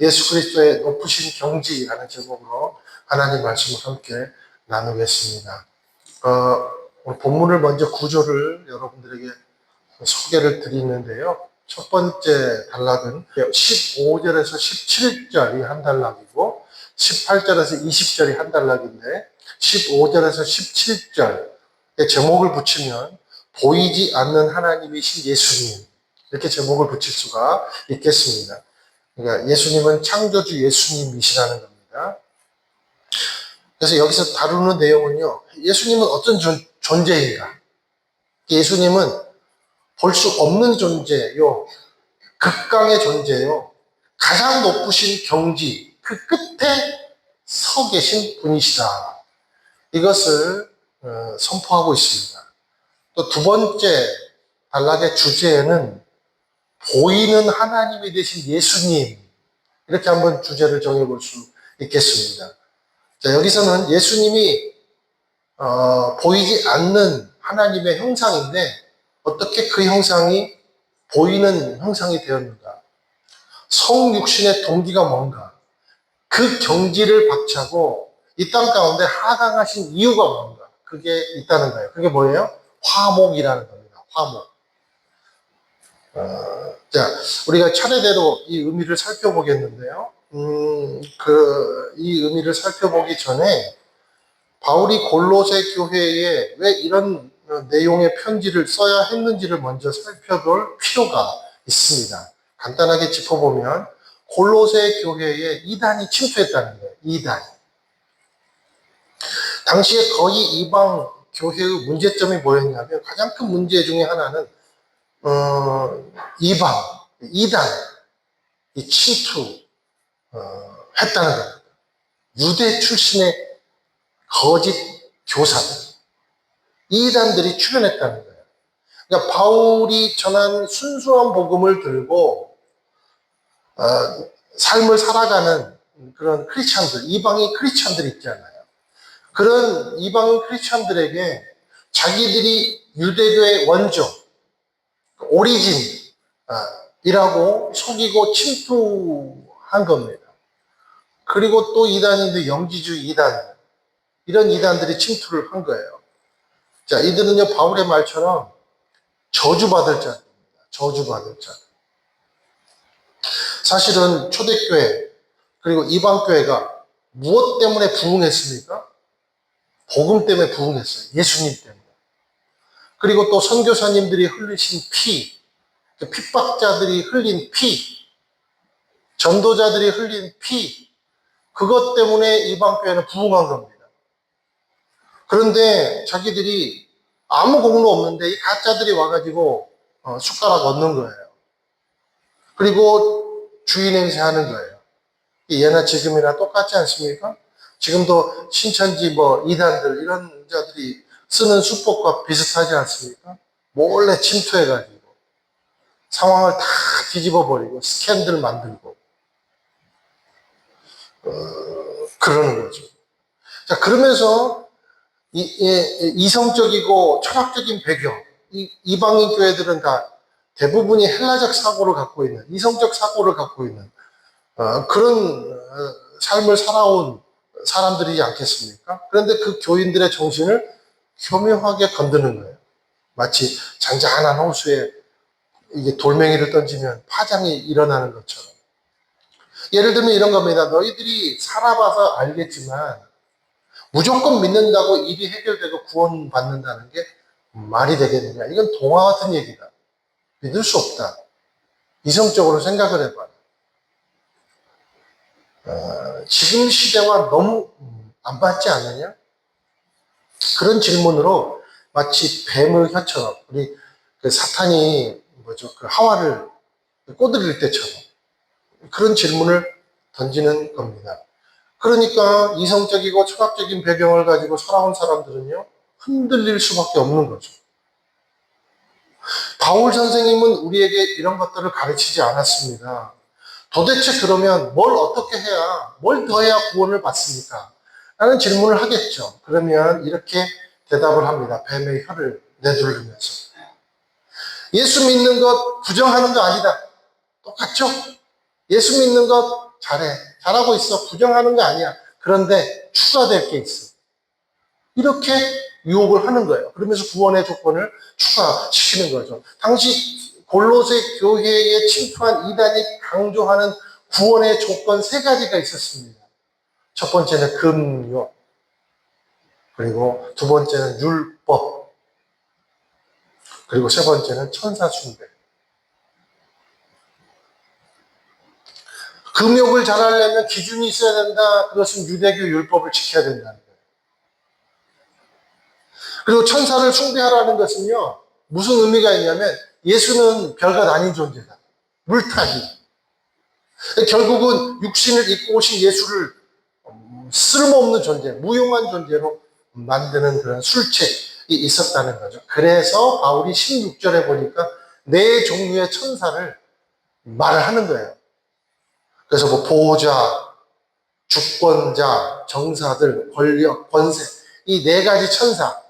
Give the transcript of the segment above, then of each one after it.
예수 그리스도의 높으신 경지라는 제목으로 하나님 말씀을 함께 나누겠습니다. 오늘 본문을 먼저 구조를 여러분들에게 소개를 드리는데요. 첫 번째 단락은 15절에서 17절이 한 단락이고 18절에서 20절이 한 단락인데 15절에서 17절의 제목을 붙이면 보이지 않는 하나님이신 예수님, 이렇게 제목을 붙일 수가 있겠습니다. 그러니까 예수님은 창조주 예수님이시라는 겁니다. 그래서 여기서 다루는 내용은요, 예수님은 어떤 존재인가? 예수님은 볼 수 없는 존재요, 극강의 존재요, 가장 높으신 경지, 그 끝에 서 계신 분이시다. 이것을 선포하고 있습니다. 또 두 번째 단락의 주제는 보이는 하나님이 되신 예수님, 이렇게 한번 주제를 정해볼 수 있겠습니다. 자, 여기서는 예수님이 보이지 않는 하나님의 형상인데 어떻게 그 형상이 보이는 형상이 되었는가? 성육신의 동기가 뭔가? 그 경지를 박차고 이 땅 가운데 하강하신 이유가 뭔가? 그게 있다는 거예요. 그게 뭐예요? 화목이라는 겁니다. 화목. 자, 우리가 차례대로 이 의미를 살펴보겠는데요. 이 의미를 살펴보기 전에 바울이 골로새 교회에 왜 이런 내용의 편지를 써야 했는지를 먼저 살펴볼 필요가 있습니다. 간단하게 짚어보면 골로새 교회에 이단이 침투했다는 거예요. 이단. 당시에 거의 이방 교회의 문제점이 뭐였냐면 가장 큰 문제 중에 하나는 이단, 이 침투 했다는 겁니다. 유대 출신의 거짓 교사들, 이단들이 출현했다는 거예요. 그러니까 바울이 전한 순수한 복음을 들고 삶을 살아가는 그런 크리스찬들, 이방인 크리스찬들 있잖아요. 그런 이방인 크리스찬들에게 자기들이 유대교의 원조, 오리진이라고 속이고 침투한 겁니다. 그리고 또 이단인들, 영지주의 이단, 이런 이단들이 침투를 한 거예요. 자, 이들은요, 바울의 말처럼 저주받을 자입니다. 저주받을 자. 사실은 초대교회, 그리고 이방교회가 무엇 때문에 부흥했습니까? 복음 때문에 부흥했어요. 예수님 때문에. 그리고 또 선교사님들이 흘리신 피, 핍박자들이 흘린 피, 전도자들이 흘린 피, 그것 때문에 이방교회는 부흥한 겁니다. 그런데 자기들이 아무 공로 없는데 이 가짜들이 와가지고 숟가락 얹는 거예요. 그리고 주인 행세하는 거예요. 예나 지금이나 똑같지 않습니까? 지금도 신천지 이단들 이런 자들이 쓰는 수법과 비슷하지 않습니까? 몰래 침투해가지고 상황을 다 뒤집어버리고 스캔들 만들고 그러는 거죠. 자, 그러면서 이성적이고 철학적인 배경, 이방인 교회들은 다 대부분이 헬라적 사고를 갖고 있는, 이성적 사고를 갖고 있는 그런 삶을 살아온 사람들이지 않겠습니까? 그런데 그 교인들의 정신을 교묘하게 건드는 거예요. 마치 잔잔한 호수에 이게 돌멩이를 던지면 파장이 일어나는 것처럼. 예를 들면 이런 겁니다. 너희들이 살아봐서 알겠지만 무조건 믿는다고 일이 해결되고 구원받는다는 게 말이 되겠느냐. 이건 동화 같은 얘기다. 믿을 수 없다. 이성적으로 생각을 해봐라. 지금 시대와 너무 안 맞지 않느냐? 그런 질문으로 마치 뱀의 혀처럼 우리 그 사탄이 그 하와를 꼬드릴 때처럼 그런 질문을 던지는 겁니다. 그러니까 이성적이고 철학적인 배경을 가지고 살아온 사람들은요, 흔들릴 수밖에 없는 거죠. 바울 선생님은 우리에게 이런 것들을 가르치지 않았습니다. 도대체 그러면 뭘 어떻게 해야, 뭘 더 해야 구원을 받습니까? 라는 질문을 하겠죠. 그러면 이렇게 대답을 합니다. 뱀의 혀를 내두르면서. 예수 믿는 것 부정하는 거 아니다. 똑같죠? 예수 믿는 것 잘해. 잘하고 있어. 부정하는 거 아니야. 그런데 추가될 게 있어. 이렇게 유혹을 하는 거예요. 그러면서 구원의 조건을 추가시키는 거죠. 당시 골로새 교회에 침투한 이단이 강조하는 구원의 조건 세 가지가 있었습니다. 첫 번째는 금요. 그리고 두 번째는 율법. 그리고 세 번째는 천사 숭배. 금욕을 잘하려면 기준이 있어야 된다. 그것은 유대교 율법을 지켜야 된다는 거예요. 그리고 천사를 숭배하라는 것은요, 무슨 의미가 있냐면 예수는 별과 아닌 존재다. 물타기. 결국은 육신을 입고 오신 예수를 쓸모없는 존재, 무용한 존재로 만드는 그런 술책이 있었다는 거죠. 그래서 바울이 16절에 보니까 네 종류의 천사를 말을 하는 거예요. 그래서 뭐 보호자, 주권자, 정사들, 권력, 권세, 이 네 가지 천사,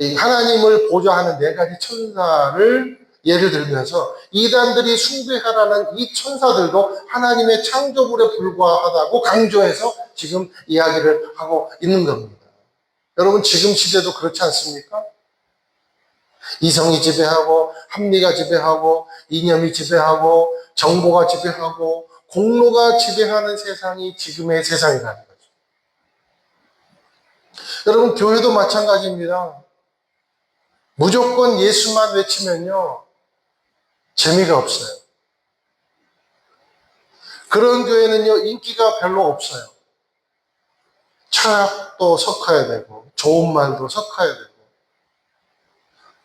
이 하나님을 보좌하는 네 가지 천사를 예를 들면서 이단들이 숭배하라는 이 천사들도 하나님의 창조물에 불과하다고 강조해서 지금 이야기를 하고 있는 겁니다. 여러분, 지금 시대도 그렇지 않습니까? 이성이 지배하고 합리가 지배하고 이념이 지배하고 정보가 지배하고 공로가 지배하는 세상이 지금의 세상이라는 거죠. 여러분, 교회도 마찬가지입니다. 무조건 예수만 외치면요, 재미가 없어요. 그런 교회는요, 인기가 별로 없어요. 철학도 섞어야 되고, 좋은 말도 섞어야 되고,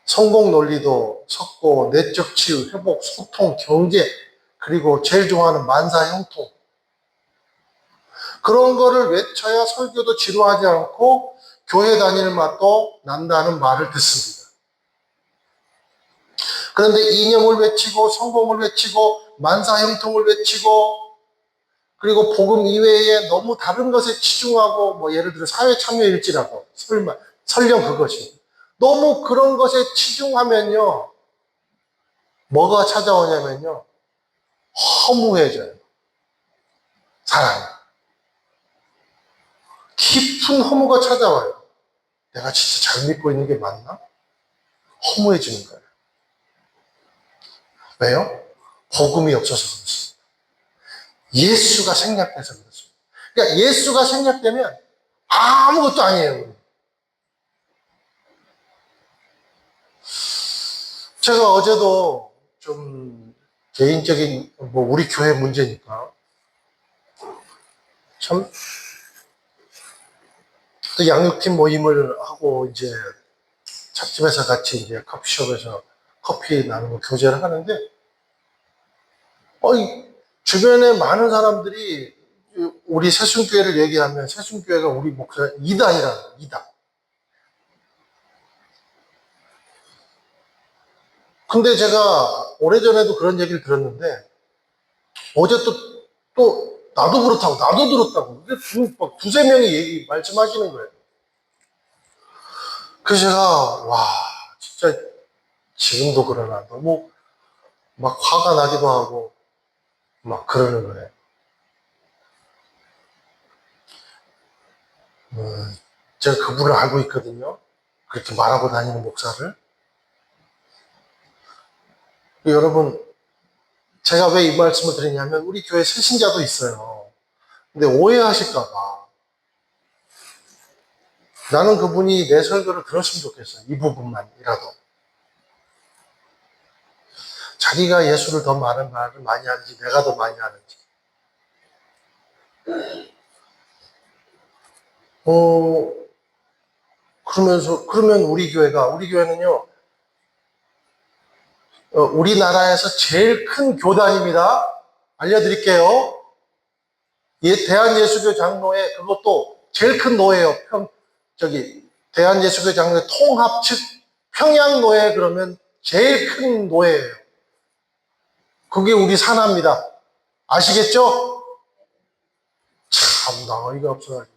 성공 논리도 섞고, 내적 치유, 회복, 소통, 경제, 그리고 제일 좋아하는 만사 형통. 그런 거를 외쳐야 설교도 지루하지 않고, 교회 다닐 맛도 난다는 말을 듣습니다. 그런데 이념을 외치고 성공을 외치고 만사형통을 외치고 그리고 복음 이외에 너무 다른 것에 치중하고 뭐 예를 들어 사회참여일지라고 설령 그것이 너무 그런 것에 치중하면요 뭐가 찾아오냐면요 허무해져요. 사람이 깊은 허무가 찾아와요. 내가 진짜 잘 믿고 있는 게 맞나? 허무해지는 거예요. 왜요? 복음이 없어서 그렇습니다. 예수가 생략돼서 그렇습니다. 그러니까 예수가 생략되면 아무것도 아니에요. 제가 어제도 좀 개인적인 뭐 우리 교회 문제니까 참 그 양육팀 모임을 하고 이제 찻집에서 같이 이제 커피숍에서 커피 나누고 교제를 하는데 주변에 많은 사람들이 우리 새순교회를 얘기하면 새순교회가 우리 목사 이단이라는 거예요. 이단. 근데 제가 오래전에도 그런 얘기를 들었는데 어제 또 나도 그렇다고 나도 들었다고 이게 막 두세 명이 말씀하시는 거예요. 그래서 제가 와 진짜 지금도 그러나 너무 막 화가 나기도 하고 막 그러는 거예요. 제가 그분을 알고 있거든요. 그렇게 말하고 다니는 목사를. 여러분, 제가 왜 이 말씀을 드리냐면, 우리 교회 새신자도 있어요. 근데 오해하실까봐. 나는 그분이 내 설교를 들었으면 좋겠어요. 이 부분만이라도. 자기가 예수를 더 많은 말을 많이 하는지, 내가 더 많이 하는지. 그러면 우리 교회는요, 우리나라에서 제일 큰 교단입니다. 알려드릴게요. 대한예수교 장로회, 그것도 제일 큰 노예요. 대한예수교 장로회 통합 측 평양노회 그러면 제일 큰 노예예요. 그게 우리 산하입니다. 아시겠죠? 참, 나 어이가 없어가지고.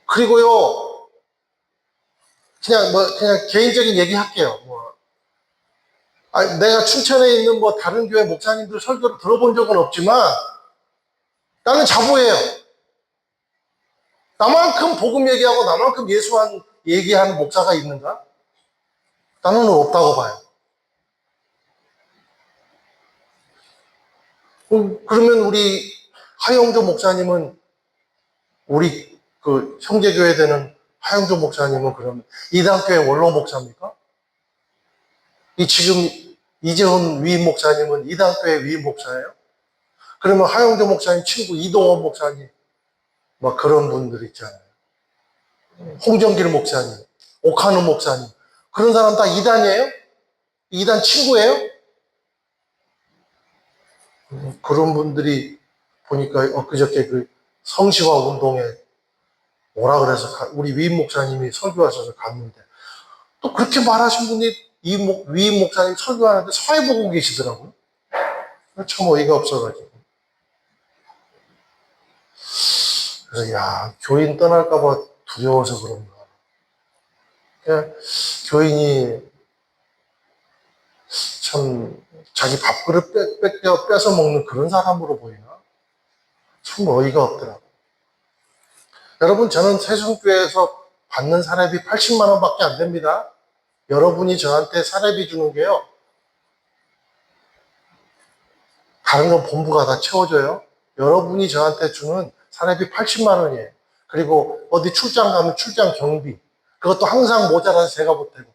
그리고요, 그냥 개인적인 얘기 할게요. 내가 춘천에 있는 뭐 다른 교회 목사님들 설교를 들어본 적은 없지만 나는 자부해요. 나만큼 복음 얘기하고 나만큼 예수 얘기하는 목사가 있는가? 나는 없다고 봐요. 그러면 우리 하영조 목사님은, 우리 그 형제교회 되는 하영조 목사님은 그러면 이단교회 원로 목사입니까? 지금 이재훈 위임 목사님은 이단교회 위임 목사예요? 그러면 하영조 목사님 친구 이동원 목사님, 막 그런 분들 있잖아요. 홍정길 목사님, 오카노 목사님, 그런 사람 다 이단이에요? 이단 친구예요? 그런 분들이 보니까 엊그저께 그 성시화 운동에 오라 그래서 우리 위임 목사님이 설교하셔서 갔는데, 또 그렇게 말하신 분이 위임 목사님 설교하는데 사회 보고 계시더라고요. 참 어이가 없어가지고. 그래서 교인 떠날까봐 두려워서 그런가. 그냥 교인이 참 자기 밥그릇 뺏어 먹는 그런 사람으로 보이나? 참 어이가 없더라고. 여러분, 저는 세순교회에서 받는 사례비 80만 원밖에 안 됩니다. 여러분이 저한테 사례비 주는 게요, 다른 건 본부가 다 채워줘요. 여러분이 저한테 주는 사례비 80만 원이에요. 그리고 어디 출장 가면 출장 경비, 그것도 항상 모자라서 제가 못하고.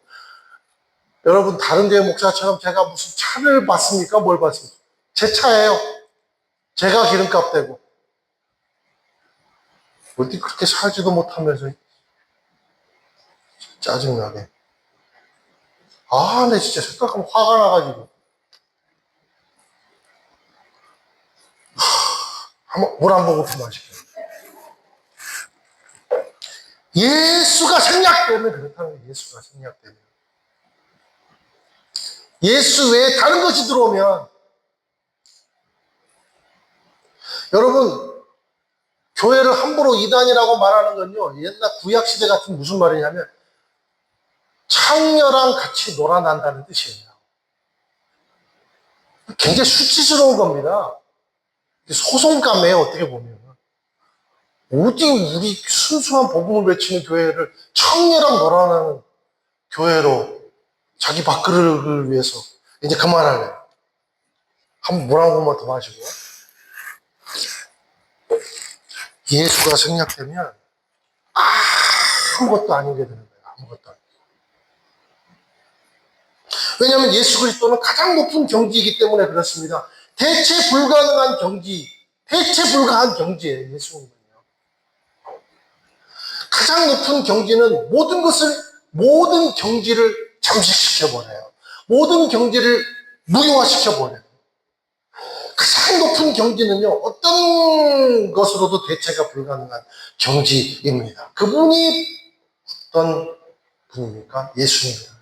여러분, 다른 교회 목사처럼 제가 무슨 차를 받습니까? 뭘 받습니까? 제 차예요. 제가 기름값 대고. 어디 그렇게 살지도 못하면서 짜증나게. 내 진짜 생각하면 화가 나가지고. 한번 물 한 모금 마실게요. 예수가 생략되면 그렇다는 거예요. 예수가 생략되면. 예수 외에 다른 것이 들어오면, 여러분, 교회를 함부로 이단이라고 말하는 건요, 옛날 구약시대 같은 무슨 말이냐면 창녀랑 같이 놀아난다는 뜻이에요. 굉장히 수치스러운 겁니다. 소송감이에요, 어떻게 보면. 어디 우리 순수한 복음을 외치는 교회를 창녀랑 놀아나는 교회로 자기 밥그릇을 위해서. 이제 그만할래요. 한번 물 한 모금만 더 마시고. 예수가 생략되면 아무것도 아니게 되는 거예요. 아무것도 아니게. 왜냐하면 예수 그리스도는 가장 높은 경지이기 때문에 그렇습니다. 대체 불가한 경지예요, 예수님은요. 가장 높은 경지는 모든 경지를 잠식시켜버려요. 모든 경지를 무효화시켜버려요. 가장 높은 경지는요, 어떤 것으로도 대체가 불가능한 경지입니다. 그분이 어떤 분입니까? 예수님입니다.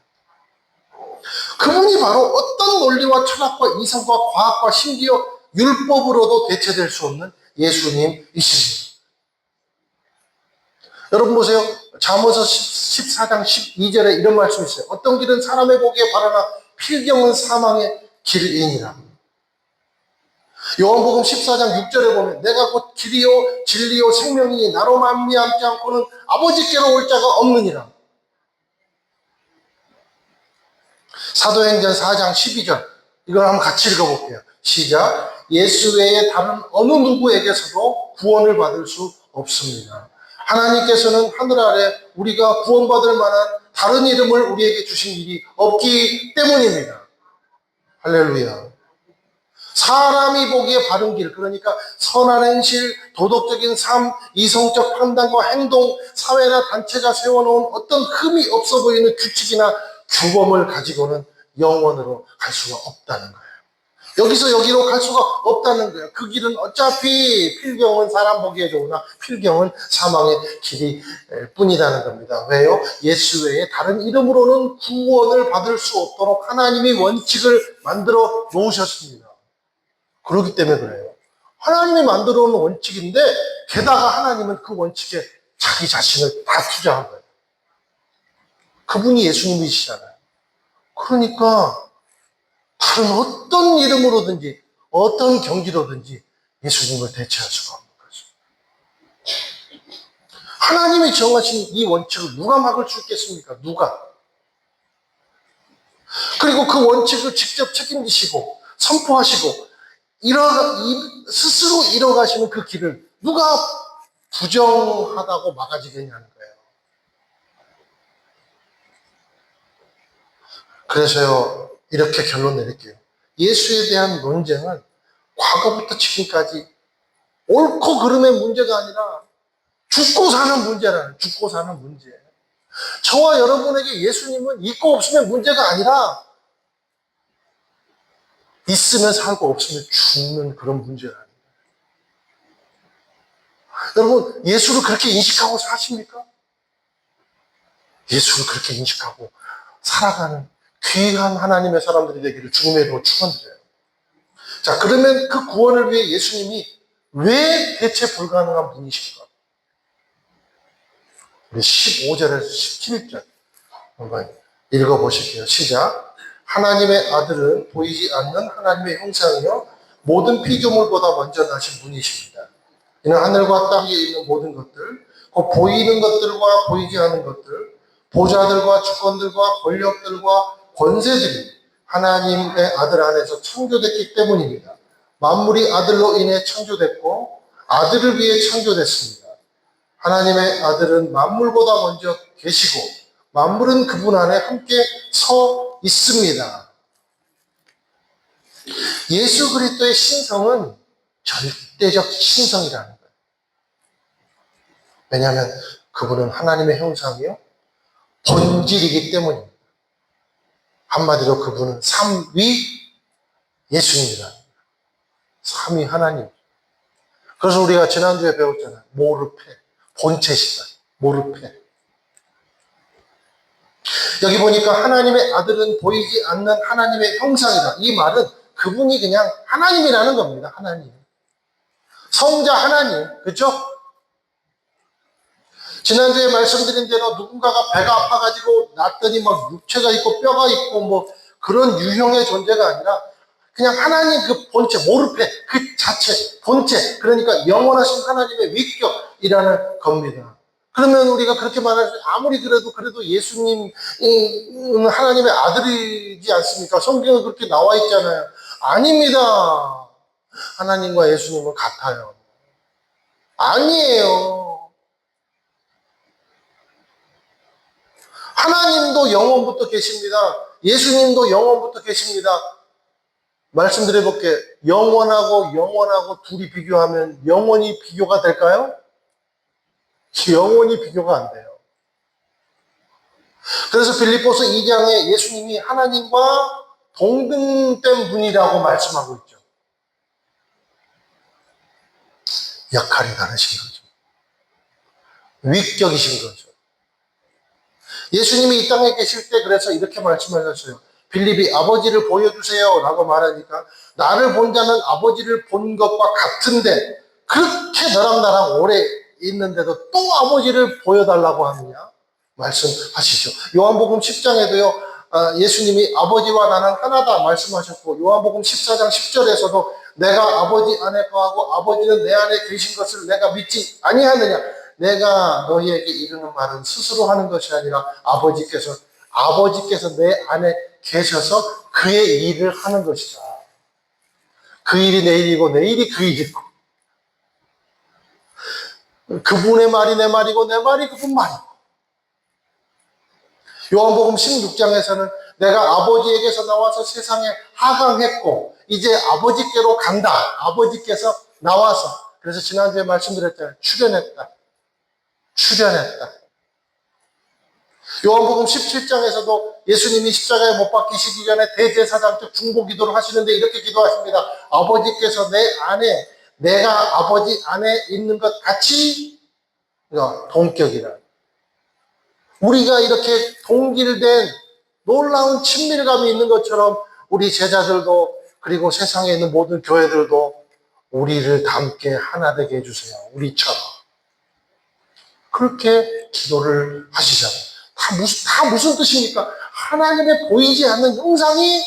그분이 바로 어떤 논리와 철학과 이성과 과학과 심지어 율법으로도 대체될 수 없는 예수님이십니다. 여러분 보세요. 잠언서 14장 12절에 이런 말씀이 있어요. 어떤 길은 사람의 보기에 바르나 필경은 사망의 길이니라. 요한복음 14장 6절에 보면 내가 곧 길이요 진리요 생명이니 나로 말미암지 않고는 아버지께로 올 자가 없느니라. 사도행전 4장 12절, 이걸 한번 같이 읽어볼게요. 시작. 예수 외에 다른 어느 누구에게서도 구원을 받을 수 없습니다. 하나님께서는 하늘 아래 우리가 구원받을 만한 다른 이름을 우리에게 주신 일이 없기 때문입니다. 할렐루야. 사람이 보기에 바른 길, 그러니까 선한 행실, 도덕적인 삶, 이성적 판단과 행동, 사회나 단체가 세워놓은 어떤 흠이 없어 보이는 규칙이나 규범을 가지고는 영원으로 갈 수가 없다는 거예요. 여기서 여기로 갈 수가 없다는 거예요. 그 길은 어차피 필경은 사람 보기에 좋으나 필경은 사망의 길이 뿐이라는 겁니다. 왜요? 예수 외에 다른 이름으로는 구원을 받을 수 없도록 하나님이 원칙을 만들어 놓으셨습니다. 그렇기 때문에 그래요. 하나님이 만들어 놓은 원칙인데 게다가 하나님은 그 원칙에 자기 자신을 다 투자한 거예요. 그분이 예수님이시잖아요. 그러니까 다른 어떤 이름으로든지 어떤 경지로든지 예수님을 대체할 수가 없는 거죠. 하나님이 정하신 이 원칙을 누가 막을 수 있겠습니까? 누가? 그리고 그 원칙을 직접 책임지시고 선포하시고 스스로 이뤄가시는 그 길을 누가 부정하다고 막아지겠냐는 거예요. 그래서요, 이렇게 결론 내릴게요. 예수에 대한 논쟁은 과거부터 지금까지 옳고 그름의 문제가 아니라 죽고 사는 문제라는, 죽고 사는 문제. 저와 여러분에게 예수님은 있고 없으면 문제가 아니라 있으면 살고 없으면 죽는 그런 문제라는 거예요. 여러분, 예수를 그렇게 인식하고 사십니까? 예수를 그렇게 인식하고 살아가는 귀한 하나님의 사람들이 되기를 주님의 이름으로 축원드려요. 자, 그러면 그 구원을 위해 예수님이 왜 대체 불가능한 분이신가? 우리 15절에서 17절 한번 읽어보실게요. 시작. 하나님의 아들은 보이지 않는 하나님의 형상이요 모든 피조물보다 먼저 나신 분이십니다. 이는 하늘과 땅에 있는 모든 것들, 그 보이는 것들과 보이지 않는 것들, 보좌들과 주권들과 권력들과 권세들이 하나님의 아들 안에서 창조됐기 때문입니다. 만물이 아들로 인해 창조됐고 아들을 위해 창조됐습니다. 하나님의 아들은 만물보다 먼저 계시고 만물은 그분 안에 함께 서 있습니다. 예수 그리스도의 신성은 절대적 신성이라는 거예요. 왜냐하면 그분은 하나님의 형상이요 본질이기 때문입니다. 한마디로 그분은 삼위 예수님이다. 삼위 하나님. 그래서 우리가 지난주에 배웠잖아요. 모르페, 본체시다. 모르페. 여기 보니까 하나님의 아들은 보이지 않는 하나님의 형상이다. 이 말은 그분이 그냥 하나님이라는 겁니다. 하나님. 성자 하나님. 그렇죠? 지난주에 말씀드린 대로 누군가가 배가 아파가지고 났더니 막 육체가 있고 뼈가 있고 뭐 그런 유형의 존재가 아니라 그냥 하나님 그 본체, 모르페 그 자체, 본체. 그러니까 영원하신 하나님의 위격이라는 겁니다. 그러면 우리가 그렇게 말할 때 아무리 그래도 예수님은 하나님의 아들이지 않습니까? 성경에 그렇게 나와 있잖아요. 아닙니다. 하나님과 예수님은 같아요. 아니에요. 하나님도 영원부터 계십니다. 예수님도 영원부터 계십니다. 말씀드려볼게요. 영원하고 둘이 비교하면 영원히 비교가 될까요? 영원히 비교가 안 돼요. 그래서 빌립보서 2장에 예수님이 하나님과 동등된 분이라고 말씀하고 있죠. 역할이 다르신 거죠. 위격이신 거죠. 예수님이 이 땅에 계실 때 그래서 이렇게 말씀하셨어요. 빌립이 아버지를 보여주세요 라고 말하니까 나를 본 자는 아버지를 본 것과 같은데 그렇게 너랑 나랑 오래 있는데도 또 아버지를 보여달라고 하느냐 말씀하시죠. 요한복음 10장에도요 예수님이 아버지와 나는 하나다 말씀하셨고 요한복음 14장 10절에서도 내가 아버지 안에 거하고 아버지는 내 안에 계신 것을 내가 믿지 아니하느냐. 내가 너희에게 이르는 말은 스스로 하는 것이 아니라 아버지께서 내 안에 계셔서 그의 일을 하는 것이다. 그 일이 내 일이고 내 일이 그 일이고 그분의 말이 내 말이고 내 말이 그분 말이고 요한복음 16장에서는 내가 아버지에게서 나와서 세상에 하강했고 이제 아버지께로 간다. 아버지께서 나와서 그래서 지난주에 말씀드렸잖아요. 출현했다. 요한복음 17장에서도 예수님이 십자가에 못 박히시기 전에 대제사장적 중보기도를 하시는데 이렇게 기도하십니다. 아버지께서 내 안에 내가 아버지 안에 있는 것 같이 동격이라. 우리가 이렇게 동질된 놀라운 친밀감이 있는 것처럼 우리 제자들도 그리고 세상에 있는 모든 교회들도 우리를 다 함께 하나 되게 해주세요. 우리처럼. 그렇게 기도를 하시잖아요. 다 무슨 뜻입니까? 하나님의 보이지 않는 형상이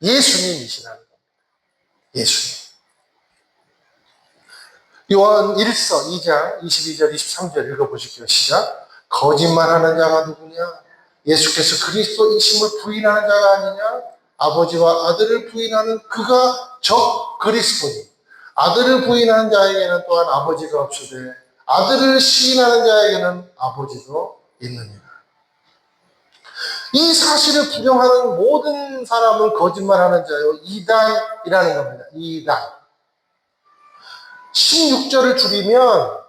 예수님이시라는 겁니다. 예수님. 요한 1서 2장 22절 23절 읽어보실게요. 시작. 거짓말하는 자가 누구냐? 예수께서 그리스도이심을 부인하는 자가 아니냐? 아버지와 아들을 부인하는 그가 적 그리스도니 아들을 부인하는 자에게는 또한 아버지가 없으되 아들을 시인하는 자에게는 아버지도 있느니라. 이 사실을 부정하는 모든 사람은 거짓말하는 자요 이단이라는 겁니다. 이단. 16절을 줄이면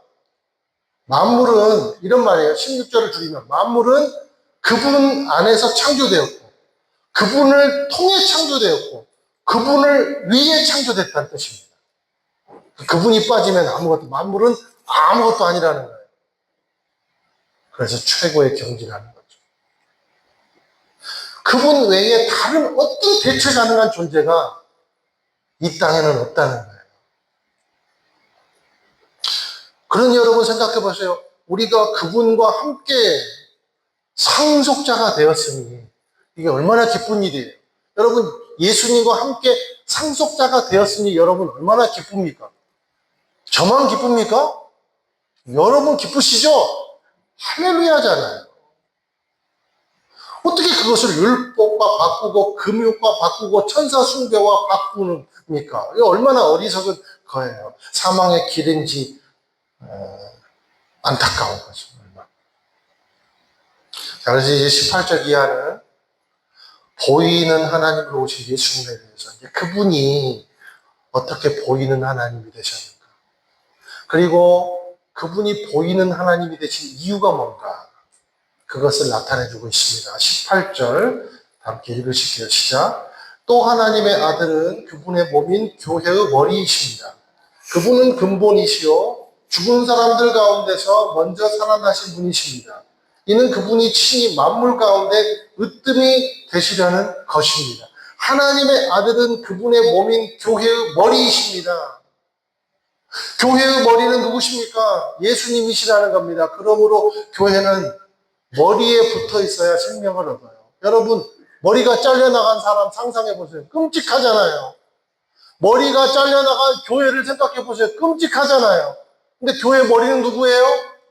만물은 이런 말이에요. 16절을 줄이면 만물은 그분 안에서 창조되었고 그분을 통해 창조되었고 그분을 위해 창조됐다는 뜻입니다. 그분이 빠지면 아무것도 만물은 아무것도 아니라는 거예요. 그래서 최고의 경지라는 거죠. 그분 외에 다른 어떤 대체 가능한 존재가 이 땅에는 없다는 거예요. 그러니 여러분 생각해 보세요. 우리가 그분과 함께 상속자가 되었으니 이게 얼마나 기쁜 일이에요. 여러분 예수님과 함께 상속자가 되었으니 여러분 얼마나 기쁩니까? 저만 기쁩니까? 여러분 기쁘시죠? 할렐루야잖아요. 어떻게 그것을 율법과 바꾸고 금욕과 바꾸고 천사 숭배와 바꾸니까? 이거 얼마나 어리석은 거예요. 사망의 길인지 안타까운 거죠. 자, 그래서 이제 18절 이하는 보이는 하나님으로 오신 예수님에 대해서 이제 그분이 어떻게 보이는 하나님이 되셨는가? 그리고 그분이 보이는 하나님이 되신 이유가 뭔가? 그것을 나타내주고 있습니다. 18절 함께 읽으실게요. 시작. 또 하나님의 아들은 그분의 몸인 교회의 머리이십니다. 그분은 근본이시요 죽은 사람들 가운데서 먼저 살아나신 분이십니다. 이는 그분이 친히 만물 가운데 으뜸이 되시려는 것입니다. 하나님의 아들은 그분의 몸인 교회의 머리이십니다. 교회의 머리는 누구십니까? 예수님이시라는 겁니다. 그러므로 교회는 머리에 붙어 있어야 생명을 얻어요. 여러분, 머리가 잘려나간 사람 상상해 보세요. 끔찍하잖아요. 머리가 잘려나간 교회를 생각해 보세요. 끔찍하잖아요. 근데 교회 머리는 누구예요?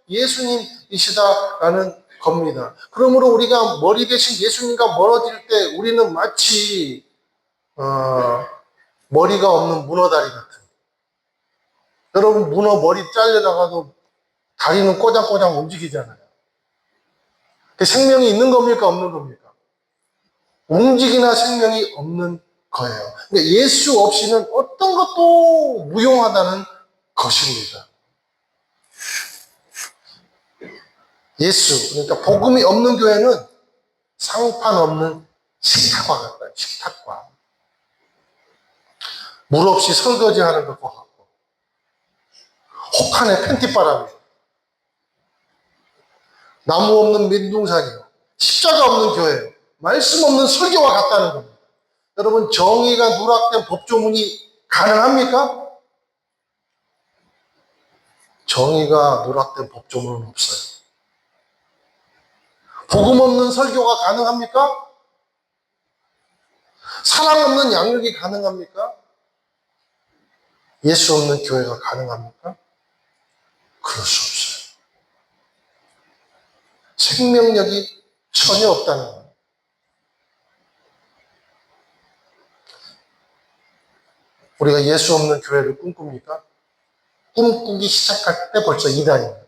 예수님이시다라는 겁니다. 그러므로 우리가 머리 대신 예수님과 멀어질 때 우리는 마치 머리가 없는 문어다리 같은. 여러분 문어 머리 잘려나가도 다리는 꼬장꼬장 움직이잖아요. 생명이 있는 겁니까? 없는 겁니까? 움직이나 생명이 없는 거예요. 근데 예수 없이는 어떤 것도 무용하다는 것입니다. 예수, 그러니까 복음이 없는 교회는 상판 없는 식탁과 같아요. 식탁과. 물 없이 설거지 하는 것과 같고, 혹한의 팬티바람이, 나무 없는 민둥산이요. 십자가 없는 교회요. 말씀 없는 설교와 같다는 겁니다. 여러분, 정의가 누락된 법조문이 가능합니까? 정의가 누락된 법조문은 없어요. 복음 없는 설교가 가능합니까? 사랑 없는 양육이 가능합니까? 예수 없는 교회가 가능합니까? 그럴 수 없어요. 생명력이 전혀 없다는 거예요. 우리가 예수 없는 교회를 꿈꿉니까? 꿈꾸기 시작할 때 벌써 이단입니다.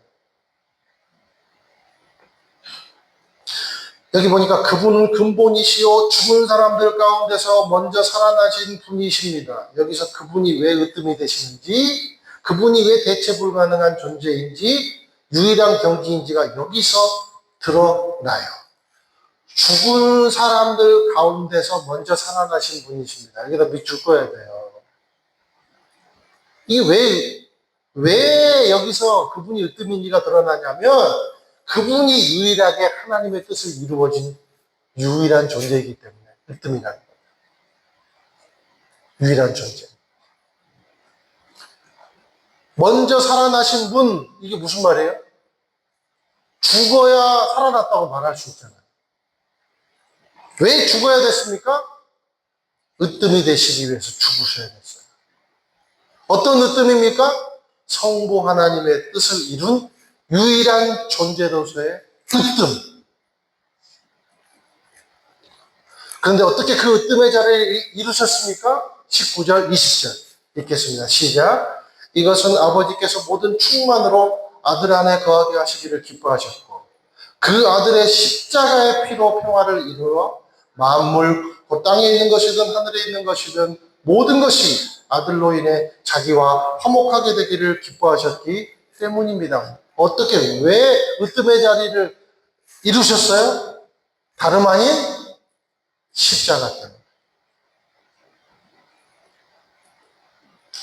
여기 보니까 그분은 근본이시요 죽은 사람들 가운데서 먼저 살아나신 분이십니다. 여기서 그분이 왜 으뜸이 되시는지, 그분이 왜 대체 불가능한 존재인지, 유일한 경지인지가 여기서 드러나요. 죽은 사람들 가운데서 먼저 살아나신 분이십니다. 여기다 밑줄 꺼야 돼요. 이게 왜 여기서 그분이 으뜸인지가 드러나냐면, 그분이 유일하게 하나님의 뜻을 이루어진 유일한 존재이기 때문에 으뜸이라는 거예요. 유일한 존재. 먼저 살아나신 분, 이게 무슨 말이에요? 죽어야 살아났다고 말할 수 있잖아요. 왜 죽어야 됐습니까? 으뜸이 되시기 위해서 죽으셔야 됐어요. 어떤 으뜸입니까? 성부 하나님의 뜻을 이룬 유일한 존재로서의 으뜸. 그런데 어떻게 그 으뜸의 자리를 이루셨습니까? 19절, 20절 읽겠습니다. 시작. 이것은 아버지께서 모든 충만으로 아들 안에 거하게 하시기를 기뻐하셨고 그 아들의 십자가의 피로 평화를 이루어 만물, 곧 땅에 있는 것이든 하늘에 있는 것이든 모든 것이 아들로 인해 자기와 화목하게 되기를 기뻐하셨기 때문입니다. 어떻게, 왜 으뜸의 자리를 이루셨어요? 다름 아닌 십자가 때문에.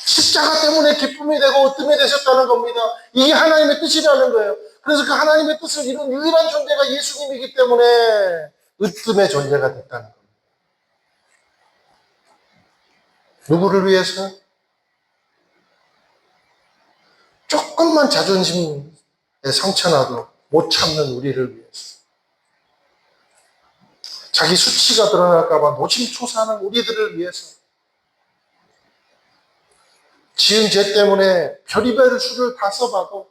십자가 때문에 기쁨이 되고 으뜸이 되셨다는 겁니다. 이게 하나님의 뜻이라는 거예요. 그래서 그 하나님의 뜻을 이룬 유일한 존재가 예수님이기 때문에 으뜸의 존재가 됐다는 겁니다. 누구를 위해서? 조금만 자존심에 상처나도 못 참는 우리를 위해서. 자기 수치가 드러날까봐 노심초사하는 우리들을 위해서. 지은 죄 때문에 별의별 수를 다 써봐도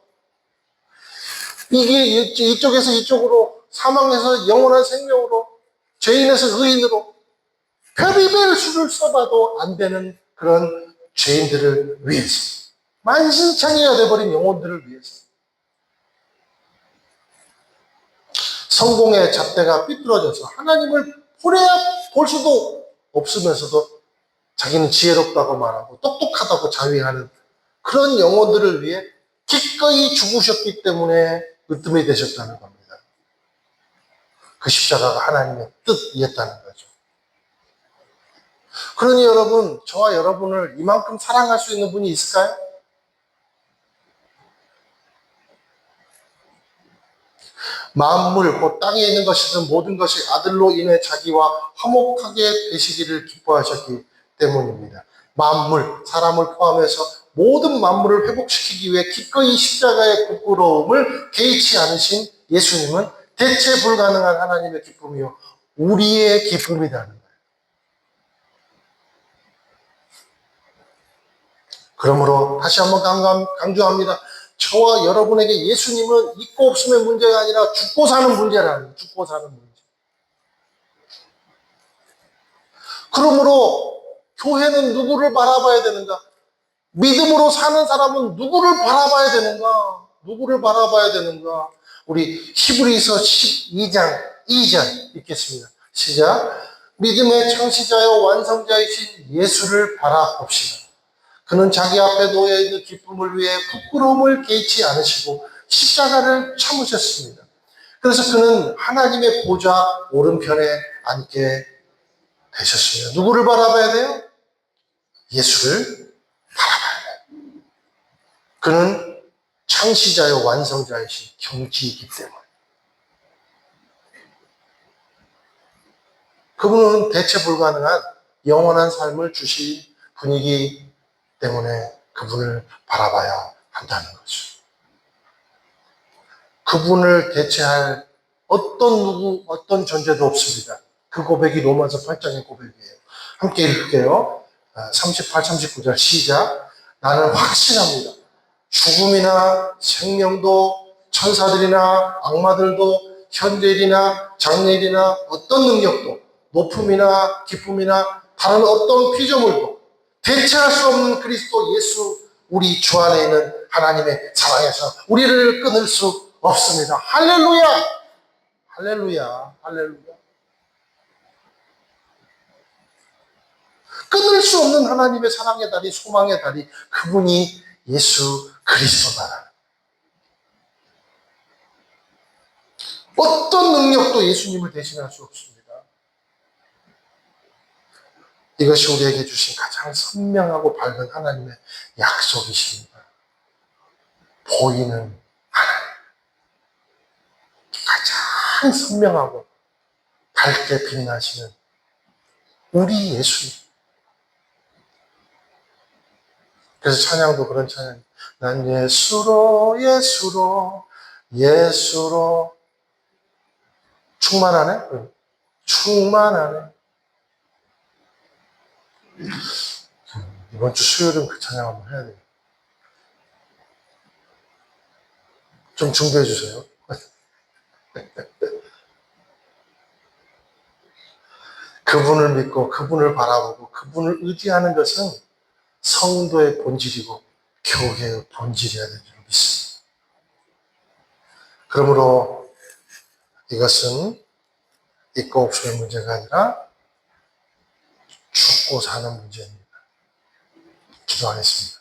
이게 이쪽에서 이쪽으로, 사망에서 영원한 생명으로, 죄인에서 의인으로 별의별 수를 써봐도 안 되는 그런 죄인들을 위해서, 만신창이가 돼버린 영혼들을 위해서, 성공의 잣대가 삐뚤어져서 하나님을 볼 수도 없으면서도 자기는 지혜롭다고 말하고 똑똑하다고 자위하는 그런 영혼들을 위해 기꺼이 죽으셨기 때문에 으뜸이 되셨다는 겁니다. 그 십자가가 하나님의 뜻이었다는 거죠. 그러니 여러분, 저와 여러분을 이만큼 사랑할 수 있는 분이 있을까요? 만물, 곧 땅에 있는 것이든 모든 것이 아들로 인해 자기와 화목하게 되시기를 기뻐하셨기 때문입니다. 만물, 사람을 포함해서 모든 만물을 회복시키기 위해 기꺼이 십자가의 부끄러움을 개의치 않으신 예수님은 대체 불가능한 하나님의 기쁨이요 우리의 기쁨이라는 거예요. 그러므로 다시 한번 강조합니다. 저와 여러분에게 예수님은 있고 없음의 문제가 아니라 죽고 사는 문제라는 거예요. 죽고 사는 문제. 그러므로 교회는 누구를 바라봐야 되는가? 믿음으로 사는 사람은 누구를 바라봐야 되는가? 누구를 바라봐야 되는가? 우리 히브리서 12장 2절 읽겠습니다. 시작. 믿음의 창시자여 완성자이신 예수를 바라봅시다. 그는 자기 앞에 놓여 있는 기쁨을 위해 부끄러움을 개의치 않으시고 십자가를 참으셨습니다. 그래서 그는 하나님의 보좌 오른편에 앉게 되셨습니다. 누구를 바라봐야 돼요? 예수를 바라봐야 돼요. 그는 창시자요 완성자이신 경지이기 때문에. 그분은 대체 불가능한 영원한 삶을 주신 분이기 때문에 그분을 바라봐야 한다는 거죠. 그분을 대체할 어떤 존재도 없습니다. 그 고백이 로마서 8장의 고백이에요. 함께 읽을게요. 38, 39절 시작. 나는 확신합니다. 죽음이나 생명도 천사들이나 악마들도 현재일이나 장래일이나 어떤 능력도 높음이나 기쁨이나 다른 어떤 피조물도 대체할 수 없는 그리스도 예수 우리 주 안에 있는 하나님의 사랑에서 우리를 끊을 수 없습니다. 할렐루야! 할렐루야! 할렐루야! 끊을 수 없는 하나님의 사랑의 다리, 소망의 다리, 그분이 예수 그리스도다. 어떤 능력도 예수님을 대신할 수 없습니다. 이것이 우리에게 주신 가장 선명하고 밝은 하나님의 약속이십니다. 보이는 하나님. 가장 선명하고 밝게 빛나시는 우리 예수님. 그래서 찬양도 그런 찬양. 난 예수로 충만하네? 충만하네. 이번 주 수요일은 그 찬양 한번 해야 돼요. 좀 준비해 주세요. 그분을 믿고 그분을 바라보고 그분을 의지하는 것은 성도의 본질이고 교회의 본질이어야 되는 줄 믿습니다. 그러므로 이것은 있고 없음의 문제가 아니라 죽고 사는 문제입니다. 기도하겠습니다.